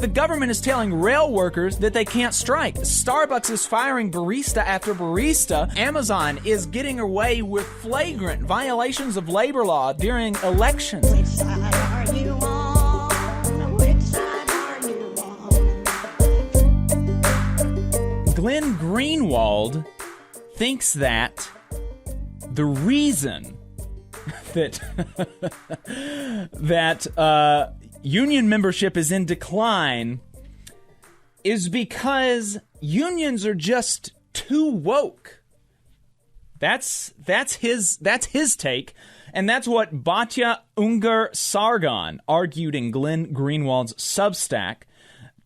The government is telling rail workers that they can't strike. Starbucks is firing barista after barista. Amazon is getting away with flagrant violations of labor law during elections. Which side are you on? Which side are you on? Glenn Greenwald thinks that the reason that union membership is in decline is because unions are just too woke. That's his take, and that's what Batya Unger Sargon argued in Glenn Greenwald's Substack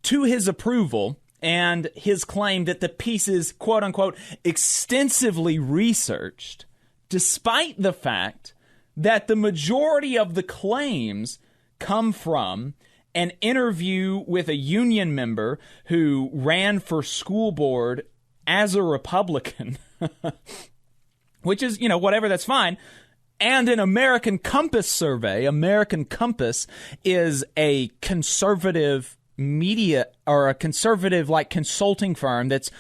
to his approval, and his claim that the piece is, quote unquote, extensively researched, despite the fact that the majority of the claims come from an interview with a union member who ran for school board as a Republican, which is, whatever, that's fine, and an American Compass survey. American Compass is a conservative media or a conservative consulting firm that's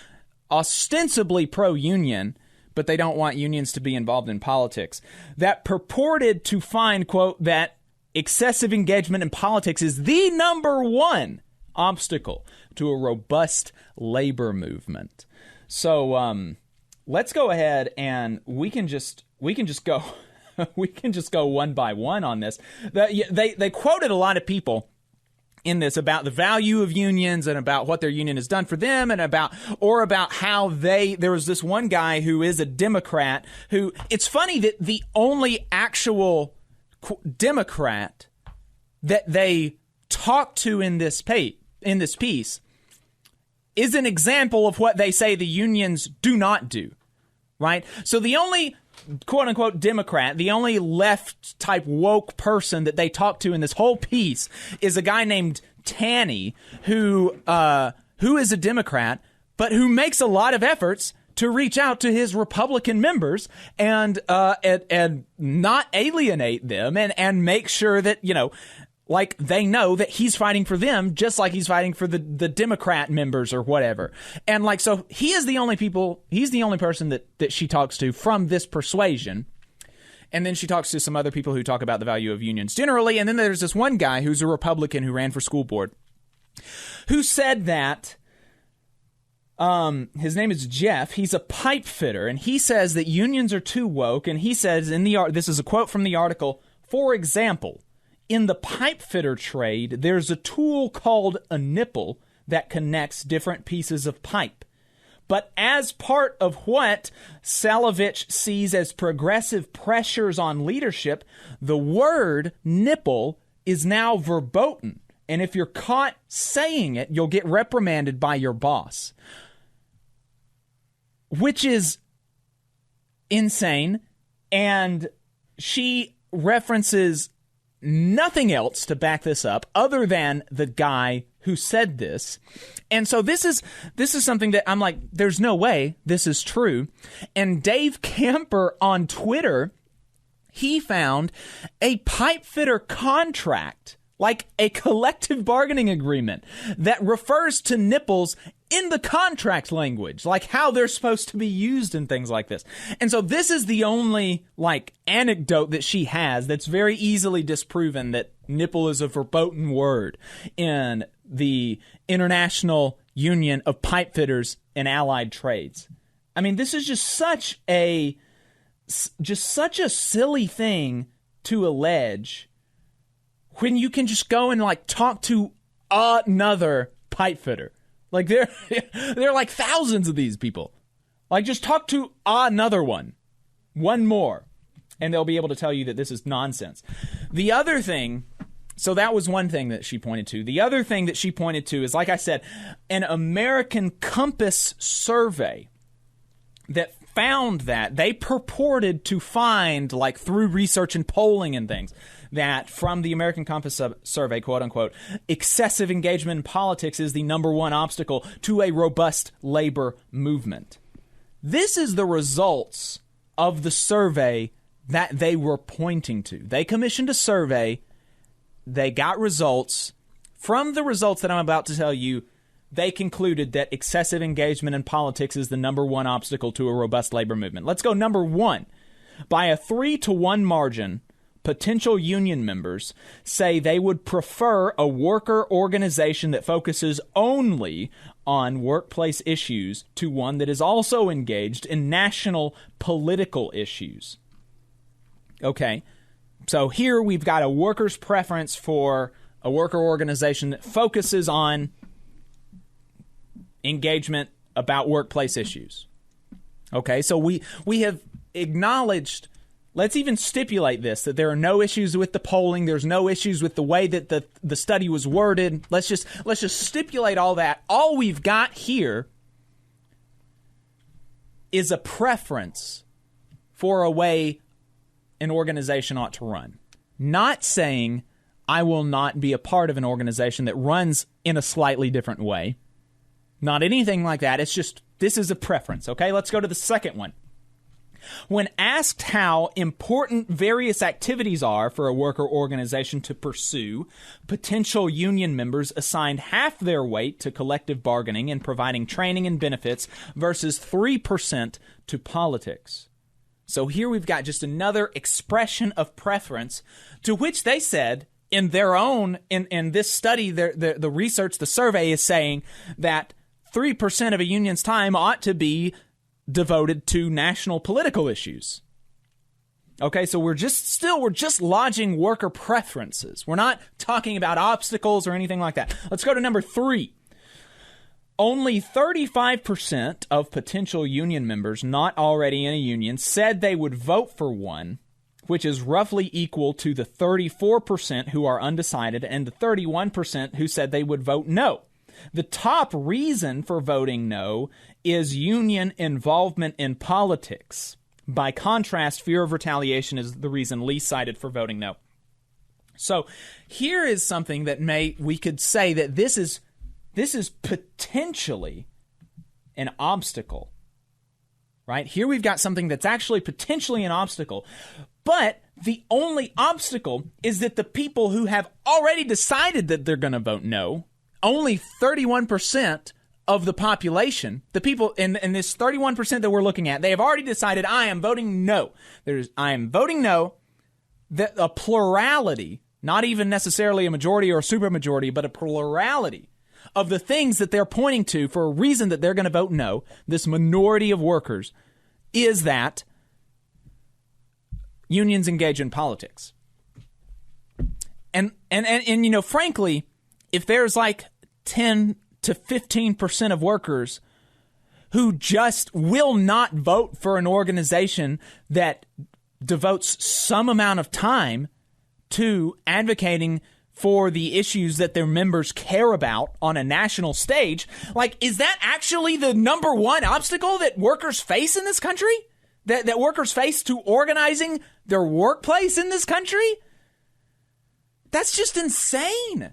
ostensibly pro-union, but they don't want unions to be involved in politics, that purported to find, quote, that excessive engagement in politics is the number one obstacle to a robust labor movement. So let's go ahead and we can just go one by one on this. They quoted a lot of people in this about the value of unions and about what their union has done for them, and about how there was this one guy who is a Democrat who, it's funny that the only actual Democrat that they talk to in this piece is an example of what they say the unions do not do, right? So the only quote-unquote Democrat, the only left-type woke person that they talk to in this whole piece is a guy named Tanny, who is a Democrat, but who makes a lot of efforts to reach out to his Republican members and not alienate them and make sure that, they know that he's fighting for them just like he's fighting for the Democrat members or whatever. And so he's the only person that she talks to from this persuasion. And then she talks to some other people who talk about the value of unions generally. And then there's this one guy who's a Republican who ran for school board who said that his name is Jeff. He's a pipe fitter, and he says that unions are too woke. And he says this is a quote from the article, for example, in the pipe fitter trade, there's a tool called a nipple that connects different pieces of pipe. But as part of what Salovich sees as progressive pressures on leadership, the word nipple is now verboten. And if you're caught saying it, you'll get reprimanded by your boss. Which is insane. And she references nothing else to back this up other than the guy who said this. And so this is something that I'm like, there's no way this is true. And Dave Camper on Twitter, he found a pipe fitter contract, like a collective bargaining agreement that refers to nipples in the contract language, like how they're supposed to be used and things like this. And so this is the only anecdote that she has that's very easily disproven that nipple is a verboten word in the International Union of Pipe Fitters and Allied Trades. I mean, this is just such a silly thing to allege when you can just go and talk to another pipe fitter. There are thousands of these people. Just talk to another one more, and they'll be able to tell you that this is nonsense. The other thing, so that was one thing that she pointed to. The other thing that she pointed to is, like I said, an American Compass survey that found that they purported to find, through research and polling and things, that from the American Compass survey, quote unquote, excessive engagement in politics is the number one obstacle to a robust labor movement. This is the results of the survey that they were pointing to. They commissioned a survey. They got results From the results that I'm about to tell you, they concluded that excessive engagement in politics is the number one obstacle to a robust labor movement. Let's go number one. By a 3-to-1 margin, potential union members say they would prefer a worker organization that focuses only on workplace issues to one that is also engaged in national political issues. Okay, so here we've got a worker's preference for a worker organization that focuses on engagement about workplace issues. Okay, so we have acknowledged, let's even stipulate this, that there are no issues with the polling, there's no issues with the way that the study was worded. Let's just stipulate all that. All we've got here is a preference for a way an organization ought to run. Not saying I will not be a part of an organization that runs in a slightly different way. Not anything like that. It's just, this is a preference. Okay, let's go to the second one. When asked how important various activities are for a worker organization to pursue, potential union members assigned half their weight to collective bargaining and providing training and benefits versus 3% to politics. So here we've got just another expression of preference, to which they said in their own, in this study, the research, the survey is saying that 3% of a union's time ought to be devoted to national political issues. Okay, so we're just lodging worker preferences. We're not talking about obstacles or anything like that. Let's go to number 3. Only 35% of potential union members not already in a union said they would vote for one, which is roughly equal to the 34% who are undecided and the 31% who said they would vote no. The top reason for voting no is union involvement in politics. By contrast, fear of retaliation is the reason least cited for voting no. So here is something that we could say that this is potentially an obstacle. Right? Here we've got something that's actually potentially an obstacle. But the only obstacle is that the people who have already decided that they're going to vote no, only 31% of the population, the people in this 31% that we're looking at, they have already decided, I am voting no. I am voting no. That a plurality, not even necessarily a majority or a supermajority, but a plurality of the things that they're pointing to for a reason that they're going to vote no, this minority of workers, is that unions engage in politics. And you know, frankly, if there's like 10 to 15% of workers who just will not vote for an organization that devotes some amount of time to advocating for the issues that their members care about on a national stage, like, is that actually the number one obstacle that workers face in this country? That workers face to organizing their workplace in this country? That's just insane.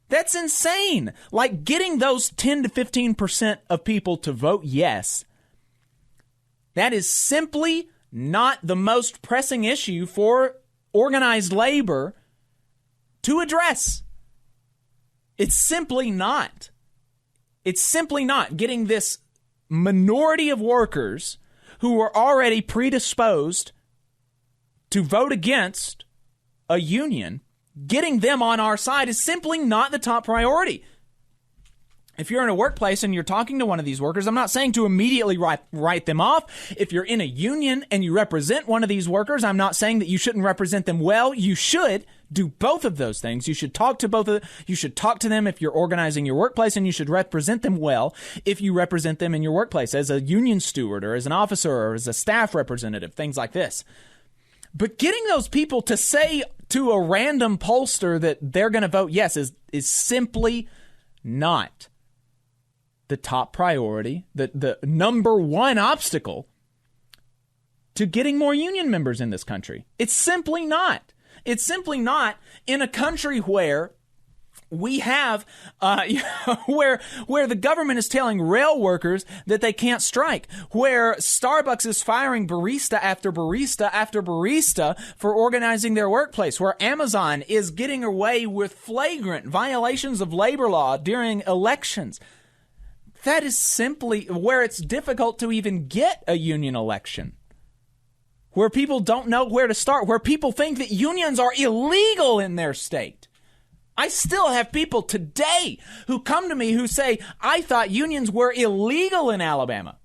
That's insane. Like, getting those 10 to 15% of people to vote yes, that is simply not the most pressing issue for organized labor to address. It's simply not. It's simply not. Getting this minority of workers who are already predisposed to vote against a union, getting them on our side is simply not the top priority. If you're in a workplace and you're talking to one of these workers, I'm not saying to immediately write them off. If you're in a union and you represent one of these workers, I'm not saying that you shouldn't represent them well. You should do both of those things. You should talk to you should talk to them if you're organizing your workplace, and you should represent them well if you represent them in your workplace as a union steward or as an officer or as a staff representative, things like this. But getting those people to say to a random pollster that they're going to vote yes is simply not the top priority, the number one obstacle to getting more union members in this country. It's simply not. It's simply not in a country where we have where the government is telling rail workers that they can't strike, where Starbucks is firing barista after barista after barista for organizing their workplace, where Amazon is getting away with flagrant violations of labor law during elections. That is simply where it's difficult to even get a union election, where people don't know where to start, where people think that unions are illegal in their state. I still have people today who come to me who say, I thought unions were illegal in Alabama.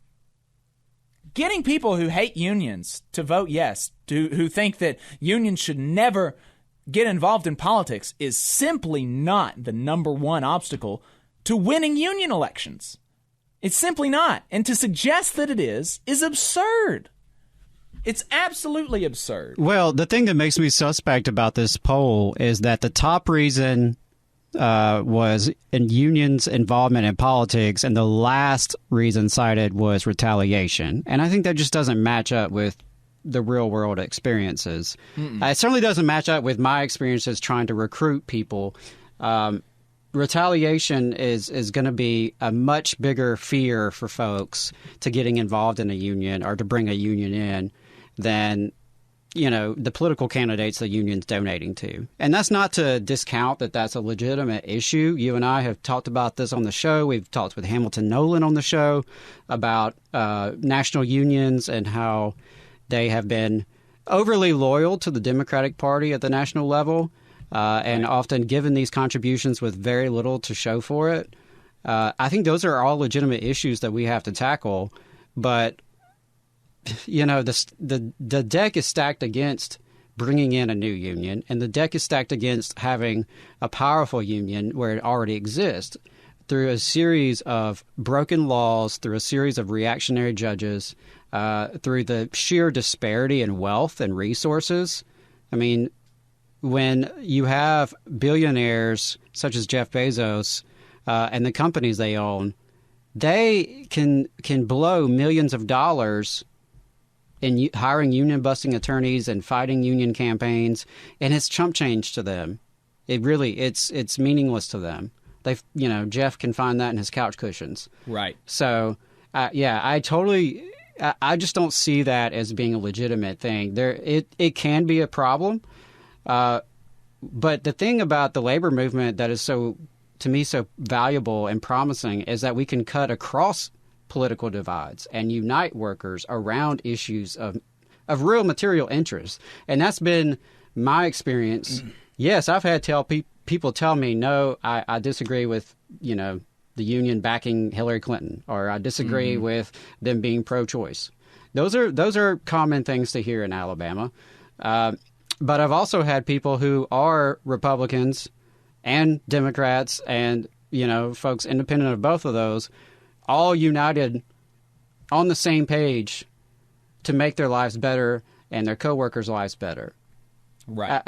Getting people who hate unions to vote yes, who think that unions should never get involved in politics, is simply not the number one obstacle to winning union elections. It's simply not. And to suggest that it is absurd. It's absolutely absurd. Well, the thing that makes me suspect about this poll is that the top reason was in unions' involvement in politics, and the last reason cited was retaliation. And I think that just doesn't match up with the real-world experiences. It certainly doesn't match up with my experiences trying to recruit people. Retaliation is going to be a much bigger fear for folks to getting involved in a union or to bring a union in than, the political candidates the union's donating to. And that's not to discount that that's a legitimate issue. You and I have talked about this on the show. We've talked with Hamilton Nolan on the show about national unions and how they have been overly loyal to the Democratic Party at the national level and often given these contributions with very little to show for it. I think those are all legitimate issues that we have to tackle. But the deck is stacked against bringing in a new union, and the deck is stacked against having a powerful union where it already exists through a series of broken laws, through a series of reactionary judges, through the sheer disparity in wealth and resources. I mean, when you have billionaires such as Jeff Bezos and the companies they own, they can blow millions of dollars in hiring union-busting attorneys and fighting union campaigns, and it's chump change to them. It's meaningless to them. Jeff can find that in his couch cushions. Right. So, I just don't see that as being a legitimate thing. It can be a problem, but the thing about the labor movement that is so valuable and promising is that we can cut across political divides and unite workers around issues of real material interest. And that's been my experience. Yes, I've had people tell me, no, I disagree with, the union backing Hillary Clinton, or I disagree with them being pro-choice. Those are common things to hear in Alabama. But I've also had people who are Republicans and Democrats and, folks independent of both of those, all united on the same page to make their lives better and their coworkers' lives better. Right.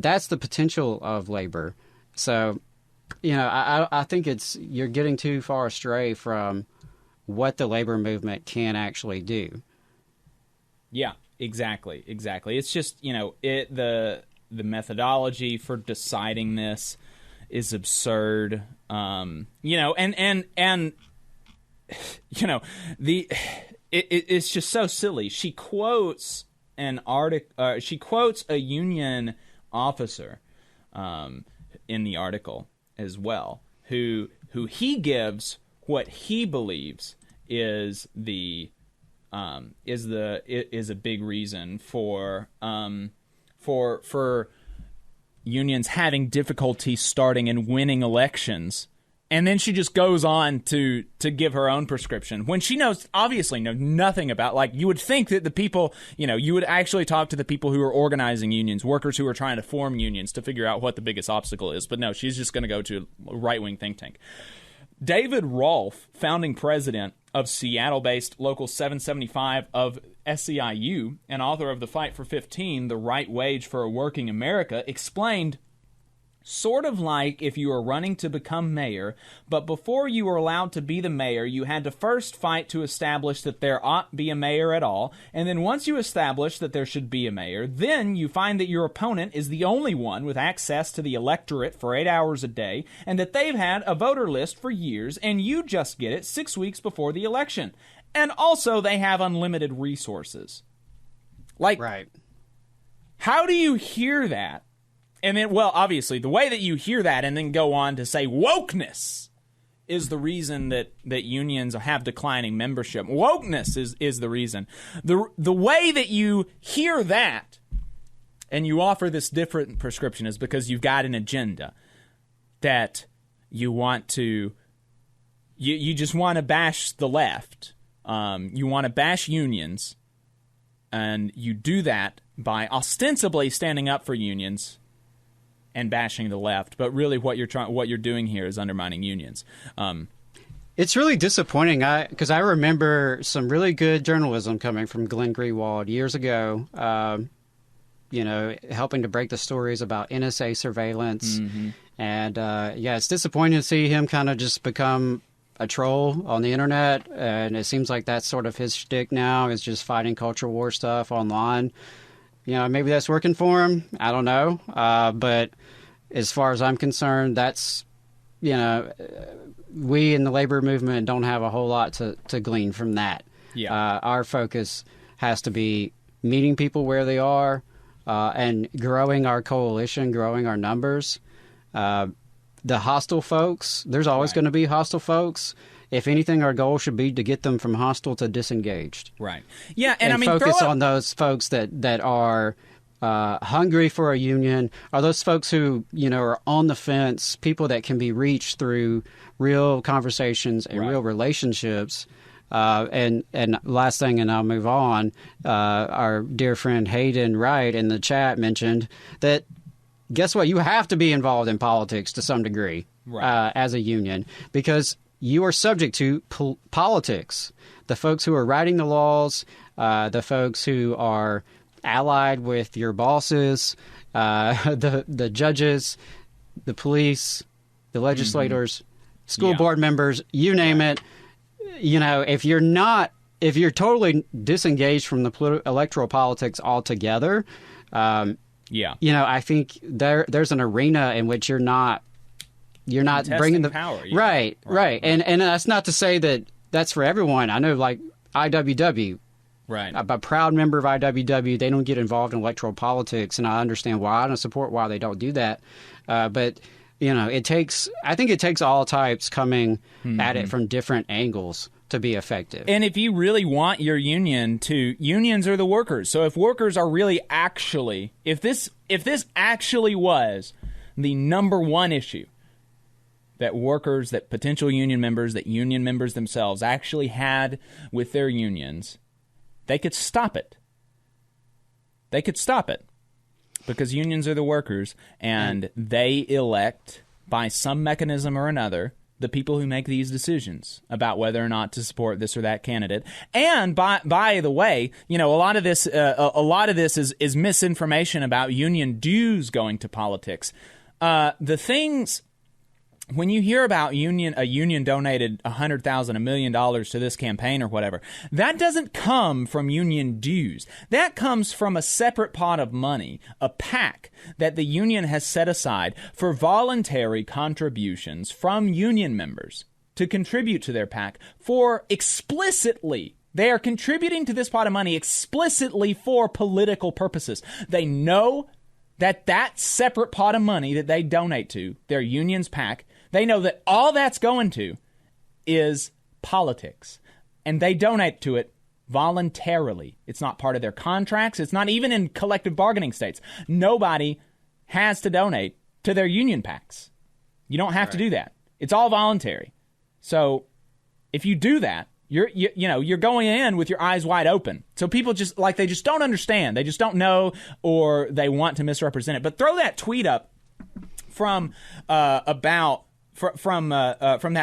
That's the potential of labor. So, I think you're getting too far astray from what the labor movement can actually do. Yeah, exactly. It's just, the methodology for deciding this is absurd. It's just so silly. She quotes an article. She quotes a union officer in the article as well, who he gives what he believes is a big reason for unions having difficulty starting and winning elections. And then she just goes on to give her own prescription when she obviously knows nothing about, you would think that the people, you would actually talk to the people who are organizing unions, workers who are trying to form unions to figure out what the biggest obstacle is. But no, she's just going to go to a right-wing think tank. David Rolfe, founding president of Seattle-based Local 775 of SEIU and author of The Fight for 15, The Right Wage for a Working America, explained Sort of like if you were running to become mayor, but before you were allowed to be the mayor, you had to first fight to establish that there ought be a mayor at all, and then once you establish that there should be a mayor, then you find that your opponent is the only one with access to the electorate for 8 hours a day, and that they've had a voter list for years, and you just get it 6 weeks before the election. And also, they have unlimited resources. Like, Right. how do you hear that? And then, well, obviously, the way that you hear that and then go on to say wokeness is the reason that unions have declining membership. Wokeness is the reason. The way that you hear that and you offer this different prescription is because you've got an agenda that you want to, you just want to bash the left. You want to bash unions, and you do that by ostensibly standing up for unions and bashing the left, but really what you're doing here is undermining unions. It's really disappointing because I remember some really good journalism coming from Glenn Greenwald years ago, helping to break the stories about NSA surveillance. Mm-hmm. And, it's disappointing to see him kind of just become a troll on the internet. And it seems like that's sort of his shtick now, is just fighting culture war stuff online. Maybe that's working for him. I don't know. But as far as I'm concerned, that's, we in the labor movement don't have a whole lot to glean from that. Yeah. Our focus has to be meeting people where they are and growing our coalition, growing our numbers. The hostile folks, there's always going to be hostile folks. If anything, our goal should be to get them from hostile to disengaged. Right. Yeah, and focus on those folks that are hungry for a union, are those folks who are on the fence, people that can be reached through real conversations and real relationships. And last thing, and I'll move on. Our dear friend Hayden Wright in the chat mentioned that. Guess what? You have to be involved in politics to some degree as a union, because you are subject to politics. The folks who are writing the laws, the folks who are allied with your bosses, the judges, the police, the legislators, school board members, you name it. If you're totally disengaged from the electoral politics altogether, I think there's an arena in which you're not bringing the power. Yeah. Right. And that's not to say that that's for everyone. I know, like IWW. Right. I'm a proud member of IWW. They don't get involved in electoral politics, and I understand why. I don't support why they don't do that. But I think it takes all types coming at it from different angles to be effective. And if you really want your unions are the workers. So if workers are really actually, if this actually was the number one issue that potential union members, that union members themselves actually had with their unions, they could stop it. They could stop it because unions are the workers, and they elect by some mechanism or another the people who make these decisions about whether or not to support this or that candidate. And by the way, a lot of this is misinformation about union dues going to politics. The things, when you hear about a union donated $100,000, $1 million to this campaign or whatever, that doesn't come from union dues. That comes from a separate pot of money, a PAC that the union has set aside for voluntary contributions from union members to contribute to their PAC for explicitly. They are contributing to this pot of money explicitly for political purposes. They know that separate pot of money that they donate to, their union's PAC, they know that all that's going to is politics. And they donate to it voluntarily. It's not part of their contracts. It's not even in collective bargaining states. Nobody has to donate to their union PACs. You don't have to do that. It's all voluntary. So if you do that, you're going in with your eyes wide open. So people they just don't understand. They just don't know, or they want to misrepresent it. But throw that tweet up from that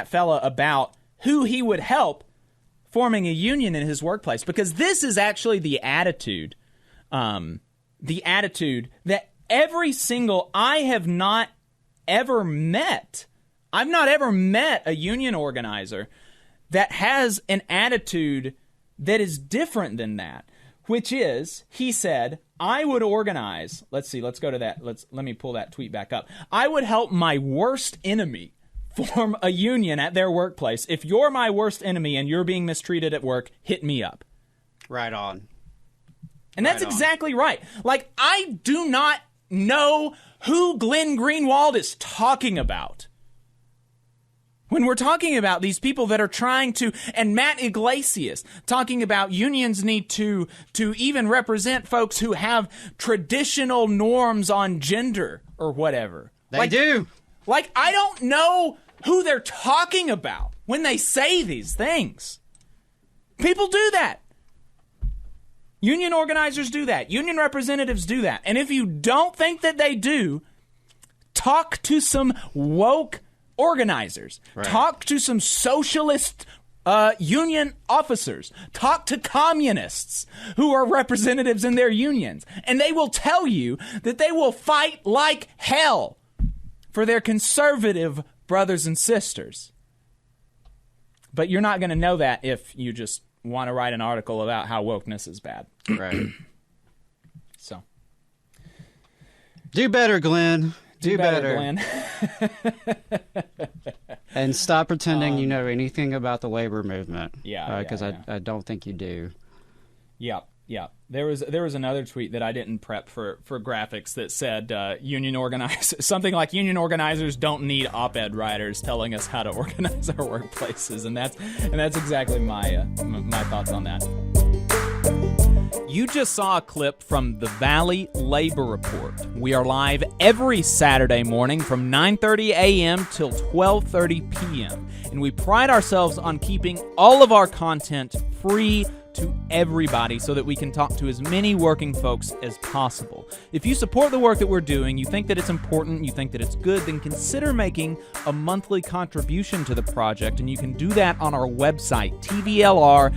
fella about who he would help forming a union in his workplace, because this is actually the attitude that every single, I have not ever met a union organizer that has an attitude that is different than that, which is, he said, I would organize. Let's see. Let's go to that. Let me pull that tweet back up. I would help my worst enemy form a union at their workplace. If you're my worst enemy and you're being mistreated at work, hit me up. Right on. And that's exactly right. Like, I do not know who Glenn Greenwald is talking about when we're talking about these people that are trying to, and Matt Yglesias talking about unions need to even represent folks who have traditional norms on gender or whatever. They do. Like, I don't know who they're talking about when they say these things. People do that. Union organizers do that. Union representatives do that. And if you don't think that they do, talk to some woke organizers. Right. Talk to some socialist union officers. Talk to communists who are representatives in their unions. And they will tell you that they will fight like hell for their conservative brothers and sisters. But you're not going to know that if you just want to write an article about how wokeness is bad. Right. So. Do better, Glenn. Do better. Glenn. And stop pretending you know anything about the labor movement. Yeah. Because I don't think you do. Yeah. There was another tweet that I didn't prep for graphics that said union organizers, something like union organizers don't need op-ed writers telling us how to organize our workplaces, and that's exactly my thoughts on that. You just saw a clip from the Valley Labor Report. We are live every Saturday morning from 9:30 a.m. till 12:30 p.m. And we pride ourselves on keeping all of our content free to everybody so that we can talk to as many working folks as possible. If you support the work that we're doing, you think that it's important, you think that it's good, then consider making a monthly contribution to the project, and you can do that on our website, tvlr.fm.